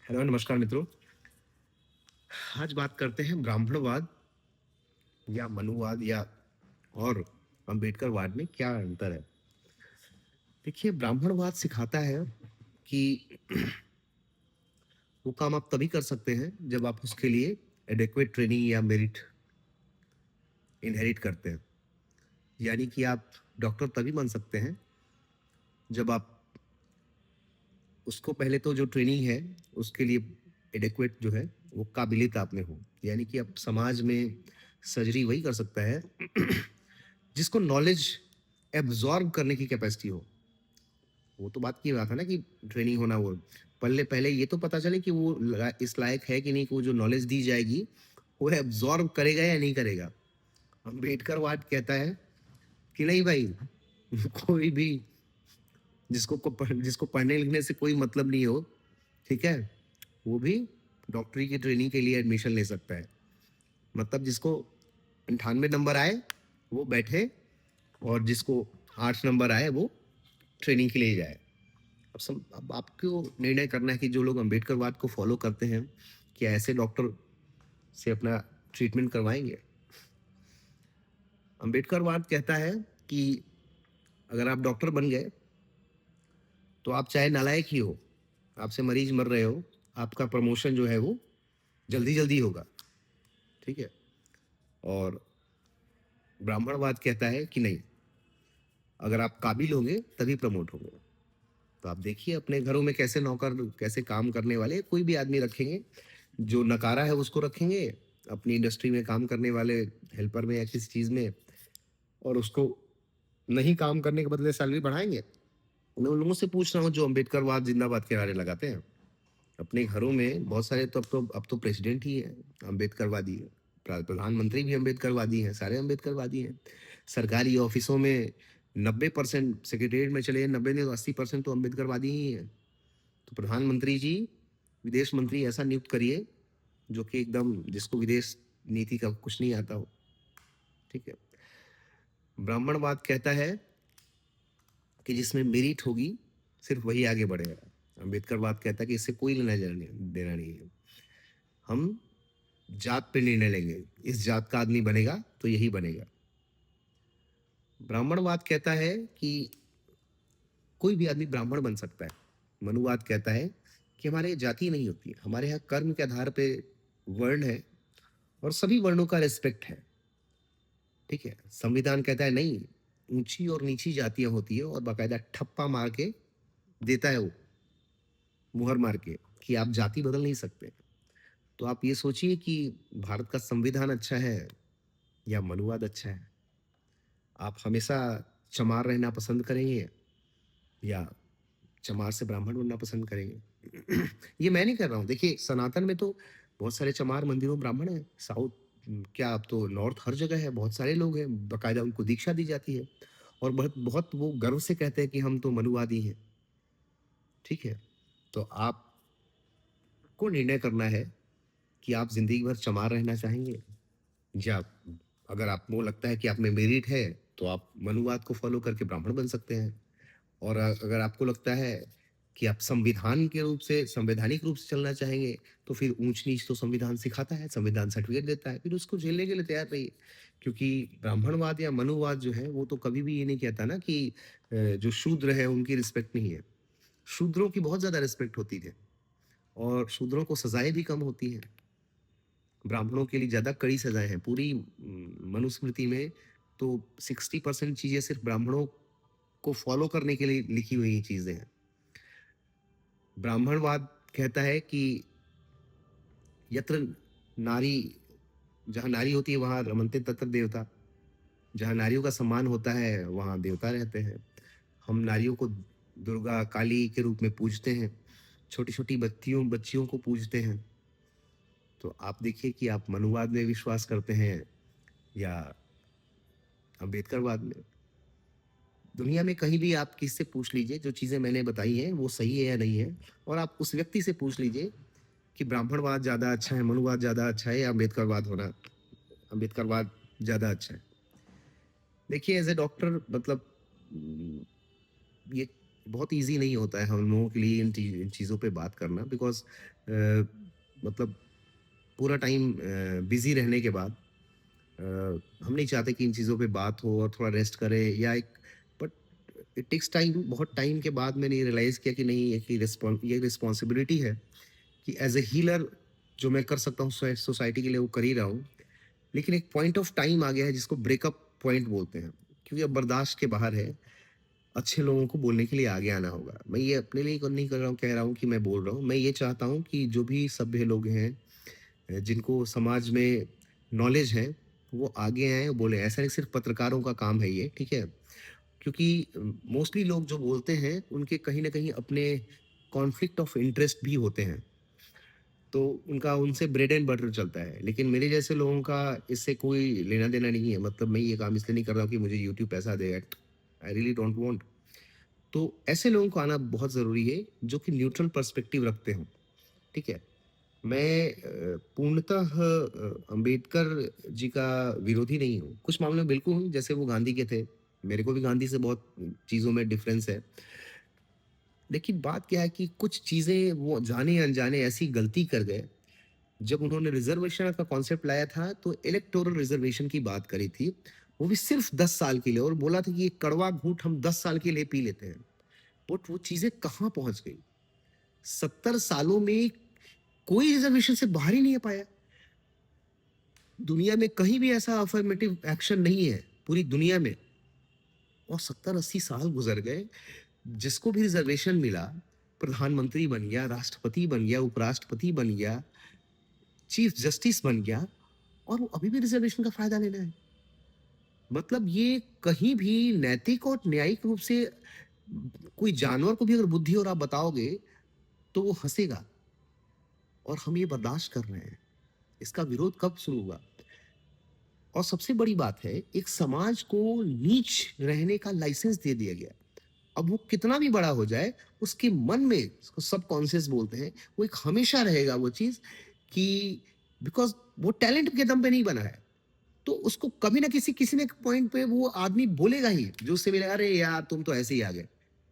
Hello, नमस्कार मित्रों। आज बात करते हैं ब्राह्मणवाद या मनुवाद या और अम्बेडकरवाद में क्या अंतर है। देखिए, ब्राह्मणवाद सिखाता है कि वो काम आप तभी कर सकते हैं जब आप उसके लिए एडेक्वेट ट्रेनिंग या मेरिट इनहेरिट करते हैं। यानी कि आप डॉक्टर तभी बन सकते हैं जब आप उसको पहले तो जो ट्रेनिंग है उसके लिए एडेक्वेट जो है वो काबिलियत आप में हो। यानी कि अब समाज में सर्जरी वही कर सकता है जिसको नॉलेज एब्जॉर्ब करने की कैपेसिटी हो। वो तो बात की बात है ना कि ट्रेनिंग होना वो पहले पहले ये तो पता चले कि वो इस लायक है कि नहीं, कि वो जो नॉलेज दी जाएगी वो एब्जॉर्ब करेगा या नहीं करेगा। अम्बेडकरवाद कहता है कि नहीं भाई, कोई भी जिसको पढ़ने लिखने से कोई मतलब नहीं हो, ठीक है, वो भी डॉक्टरी की ट्रेनिंग के लिए एडमिशन ले सकता है। मतलब जिसको 98 नंबर आए वो बैठे, और जिसको 8 नंबर आए वो ट्रेनिंग के लिए जाए। अब आपको निर्णय करना है कि जो लोग अम्बेडकरवाद को फॉलो करते हैं, क्या ऐसे डॉक्टर से अपना ट्रीटमेंट करवाएंगे। अम्बेडकरवाद कहता है कि अगर आप डॉक्टर बन गए तो आप चाहे नालायक ही हो, आपसे मरीज मर रहे हो, आपका प्रमोशन जो है वो जल्दी जल्दी होगा। ठीक है। और ब्राह्मणवाद कहता है कि नहीं, अगर आप काबिल होंगे तभी प्रमोट होंगे। तो आप देखिए अपने घरों में कैसे नौकर, कैसे काम करने वाले कोई भी आदमी रखेंगे, जो नकारा है उसको रखेंगे अपनी इंडस्ट्री में काम करने वाले, हेल्पर में या किसी चीज में, और उसको नहीं काम करने के बदले सैलरी बढ़ाएंगे। मैं उन लोगों से पूछ रहा हूँ जो अम्बेडकरवाद जिंदाबाद के नारे लगाते हैं। अपने घरों में बहुत सारे, तो अब तो प्रेसिडेंट ही है अम्बेडकरवादी है, प्रधानमंत्री भी अम्बेडकरवादी हैं, सारे अम्बेडकरवादी हैं। सरकारी ऑफिसों में 90%, सेक्रेटरीट में चले 90 नहीं तो 80% तो अम्बेडकरवादी ही है। तो प्रधानमंत्री जी, विदेश मंत्री ऐसा नियुक्त करिए जो कि एकदम, जिसको विदेश नीति का कुछ नहीं आता हो। ठीक है। ब्राह्मणवाद कहता है कि जिसमें मेरिट होगी सिर्फ वही आगे बढ़ेगा। अम्बेडकरवाद कहता है कि इससे कोई लेना देना नहीं है। हम जात पे निर्णय लेंगे, इस जात का आदमी बनेगा तो यही बनेगा। ब्राह्मणवाद कहता है कि कोई भी आदमी ब्राह्मण बन सकता है। मनुवाद कहता है कि हमारे जाति नहीं होती है, हमारे यहाँ कर्म के आधार पे वर्ण है, और सभी वर्णों का रिस्पेक्ट है। ठीक है। संविधान कहता है नहीं, ऊंची और नीची जातियां होती है, और बाकायदा ठप्पा मार के देता है वो, मुहर मार के, कि आप जाति बदल नहीं सकते। तो आप ये सोचिए कि भारत का संविधान अच्छा है या मनुवाद अच्छा है। आप हमेशा चमार रहना पसंद करेंगे या चमार से ब्राह्मण बनना पसंद करेंगे। ये मैं नहीं कर रहा हूँ। देखिए, सनातन में तो बहुत सारे चमार मंदिरों में ब्राह्मण हैं। साउथ, क्या अब तो नॉर्थ, हर जगह है, बहुत सारे लोग हैं, बकायदा उनको दीक्षा दी जाती है, और बहुत बहुत वो गर्व से कहते हैं कि हम तो मनुवादी हैं। ठीक है। तो आपको निर्णय करना है कि आप जिंदगी भर चमार रहना चाहेंगे, या अगर आपको लगता है कि आप में मेरिट है तो आप मनुवाद को फॉलो करके ब्राह्मण बन सकते हैं। और अगर आपको लगता है कि आप संविधान के रूप से, संवैधानिक रूप से चलना चाहेंगे, तो फिर ऊंच नीच तो संविधान सिखाता है, संविधान सर्टिफिकेट देता है, फिर उसको झेलने के लिए तैयार रहिए। क्योंकि ब्राह्मणवाद या मनुवाद जो है वो तो कभी भी ये नहीं कहता ना कि जो शूद्र है उनकी रिस्पेक्ट नहीं है। शूद्रों की बहुत ज्यादा रिस्पेक्ट होती है, और शूद्रों को सजाएं भी कम होती हैं। ब्राह्मणों के लिए ज्यादा कड़ी सजाएं हैं पूरी मनुस्मृति में। तो 60% चीजें सिर्फ ब्राह्मणों को फॉलो करने के लिए लिखी हुई चीजें हैं। ब्राह्मणवाद कहता है कि यत्र नारी, जहाँ नारी होती है वहां रमन्ते तत्र देवता। जहाँ नारियों का सम्मान होता है वहां देवता रहते हैं। हम नारियों को दुर्गा काली के रूप में पूजते हैं, छोटी छोटी बच्चियों बच्चियों को पूजते हैं। तो आप देखिए कि आप मनुवाद में विश्वास करते हैं या अम्बेडकरवाद में। दुनिया में कहीं भी आप किससे पूछ लीजिए, जो चीजें मैंने बताई हैं वो सही है या नहीं है, और आप उस व्यक्ति से पूछ लीजिए कि ब्राह्मणवाद ज्यादा अच्छा है, मनुवाद ज्यादा अच्छा है, या अम्बेडकरवाद होना, अम्बेडकरवाद ज्यादा अच्छा है। देखिए, एज ए डॉक्टर, मतलब ये बहुत ईज़ी नहीं होता है हम लोगों के लिए इन चीज़ों पे बात करना, बिकॉज़ मतलब पूरा टाइम बिज़ी रहने के बाद अ, हम नहीं चाहते कि इन चीज़ों पे बात हो और थोड़ा रेस्ट करें या एक, बट इट टेक्स टाइम। बहुत टाइम के बाद मैंने ये रियलाइज़ किया कि नहीं, ये रिस्पॉन्सिबिलिटी है कि एज़ अ हीलर जो मैं कर सकता हूँ सोसाइटी के लिए वो कर ही रहा हूँ। लेकिन एक पॉइंट ऑफ टाइम आ गया है जिसको ब्रेकअप पॉइंट बोलते हैं, क्योंकि अब बर्दाश्त के बाहर है। अच्छे लोगों को बोलने के लिए आगे आना होगा। मैं ये अपने लिए नहीं कर रहा हूँ, कह रहा हूँ कि मैं बोल रहा हूँ। मैं ये चाहता हूँ कि जो भी सभ्य लोग हैं, जिनको समाज में नॉलेज है, वो आगे आएँ, बोलें। ऐसा नहीं सिर्फ़ पत्रकारों का काम है ये, ठीक है? क्योंकि मोस्टली लोग जो बोलते हैं, उनके कहीं न कहीं अपने कॉन्फ्लिक्ट ऑफ इंटरेस्ट भी होते हैं। तो उनका उनसे ब्रेड एंड बटर चलता है। लेकिन मेरे जैसे लोगों का इससे कोई लेना-देना नहीं है। मतलब मैं ये काम इसलिए नहीं कर रहा हूँ कि मुझे यूट्यूब पैसा देगा। I really don't want. तो ऐसे लोगों को आना बहुत ज़रूरी है, जो कि न्यूट्रल पर्सपेक्टिव रखते हों, ठीक है? मैं पूर्णतः अंबेडकर जी का विरोधी नहीं हूँ। कुछ मामलों में बिल्कुल हूँ, जैसे वो गांधी के थे। मेरे को भी गांधी से बहुत चीज़ों में डिफरेंस है। लेकिन बात क्या है कि कुछ चीज़ें वो जाने-अनजाने ऐसी गलती कर गए। जब उन्होंने रिज़र्वेशन का कॉन्सेप्ट लाया था, तो इलेक्टोरल रिज़र्वेशन की बात करी थी। वो भी सिर्फ़ 10 साल के लिए, और बोला था कि ये कड़वा घूँट हम 10 साल के लिए पी लेते हैं। बट वो चीज़ें कहाँ पहुँच गई? 70 सालों में कोई रिज़र्वेशन से बाहर ही नहीं आ पाया। दुनिया में कहीं भी ऐसा अफ़र्मेटिव एक्शन नहीं है, पूरी दुनिया में। और 70-80 साल गुज़र गए, जिसको भी रिज़र्वेशन मिला, प्रधानमंत्री बन गया, राष्ट्रपति बन गया, उपराष्ट्रपति बन गया, चीफ जस्टिस बन गया, और वो अभी भी रिज़र्वेशन का फ़ायदा ले रहा है। मतलब ये कहीं भी नैतिक और न्यायिक रूप से, कोई जानवर को भी अगर बुद्धि और आप बताओगे, तो वो हँसेगा, और हम ये बर्दाश्त कर रहे हैं। इसका विरोध कब शुरू हुआ? और सबसे बड़ी बात है, एक समाज को नीच रहने का लाइसेंस दे दिया गया। अब वो कितना भी बड़ा हो जाए, उसके मन में, इसको सबकॉन्शियस बोलते हैं, वो एक हमेशा रहेगा वो चीज़ कि बिकॉज़ वो टैलेंट के दम पे नहीं बना है। तो उसको कभी ना किसी न पॉइंट पे वो आदमी बोलेगा ही, जो उससे मिलेगा, "अरे यार, तुम तो ऐसे ही आ गए।"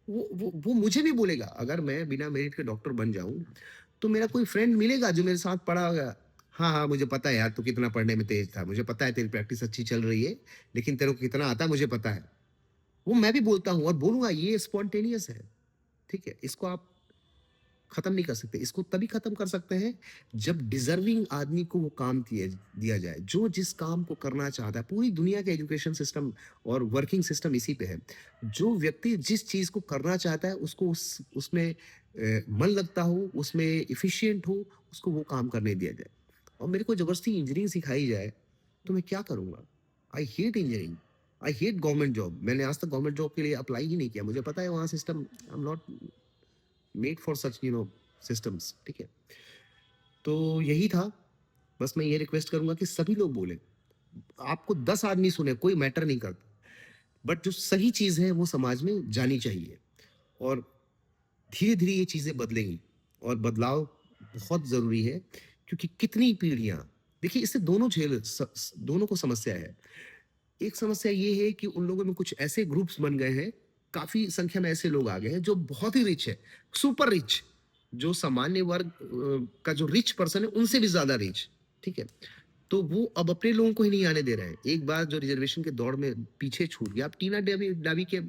वो मुझे भी बोलेगा। अगर मैं बिना मेरिट के डॉक्टर बन जाऊँ, तो मेरा कोई फ्रेंड मिलेगा जो मेरे साथ पढ़ा होगा। "हाँ, हाँ, मुझे पता है यार, तू कितना पढ़ने में तेज़ था। मुझे पता है तेरी प्रैक्टिस अच्छी चल रही है, लेकिन तेरे को कितना आता है मुझे पता है।" वो मैं भी बोलता हूँ और बोलूँगा, ये स्पॉन्टेनियस है, ठीक है? इसको आप खत्म नहीं कर सकते। इसको तभी खत्म कर सकते हैं, जब डिज़र्विंग आदमी को वो काम दिया दिया जाए, जो जिस काम को करना चाहता है। पूरी दुनिया का एजुकेशन सिस्टम और वर्किंग सिस्टम इसी पे है। जो व्यक्ति जिस चीज़ को करना चाहता है, उसको उसमें मन लगता हो, उसमें एफिशिएंट हो, उसको वो काम करने दिया जाए। और मेरे को ज़बरदस्ती इंजीनियरिंग सिखाई जाए, तो मैं क्या करूँगा? I hate engineering, I hate government job. मैंने आज तक गवर्नमेंट जॉब के लिए अप्लाई ही नहीं किया। मुझे पता है वहाँ system, I am not made for such systems, ठीक है? तो यही था। बस मैं ये रिक्वेस्ट करूंगा कि सभी लोग बोलें। आपको 10 आदमी सुने, कोई मैटर नहीं करता, बट जो सही चीज है वो समाज में जानी चाहिए, और धीरे धीरे ये चीजें बदलेंगी, और बदलाव बहुत जरूरी है। क्योंकि कितनी पीढ़ियां, देखिए, इससे दोनों को समस्या है। एक समस्या ये है कि उन लोगों में कुछ ऐसे ग्रुप्स बन गए हैं, काफ़ी संख्या में ऐसे लोग आ गए हैं जो बहुत ही रिच है, सुपर रिच, जो सामान्य वर्ग का जो रिच पर्सन है, उनसे भी ज़्यादा रिच, ठीक है? तो वो अब अपने लोगों को ही नहीं आने दे रहे हैं। एक बार जो रिजर्वेशन के दौड़ में पीछे छूट गया, अब टीना डाबी डाबी के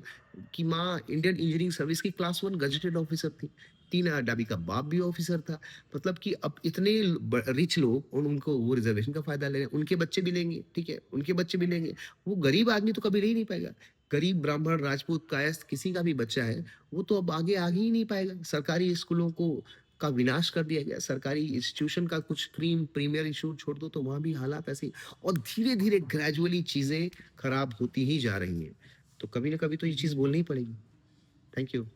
की माँ इंडियन इंजीनियरिंग सर्विस की क्लास 1 गजेटेड ऑफिसर थी। टीना डाबी का बाप भी ऑफिसर था। मतलब कि अब इतने रिच लोग उनको वो रिजर्वेशन का फायदा ले रहे हैं। उनके बच्चे भी लेंगे, ठीक है? उनके बच्चे भी लेंगे। वो गरीब आदमी तो कभी ले ही नहीं पाएगा। गरीब ब्राह्मण, राजपूत, कायस्थ, किसी का भी बच्चा है, वो तो अब आगे ही नहीं पाएगा। सरकारी स्कूलों को का विनाश कर दिया गया। सरकारी इंस्टीट्यूशन का कुछ प्रीमियर इंस्टीट्यूट छोड़ दो, तो वहाँ भी हालात ऐसे ही, और धीरे-धीरे ग्रेजुअली चीज़ें खराब होती ही जा रही हैं। तो कभी ना कभी तो ये चीज़ बोलनी ही पड़ेगी। Thank you.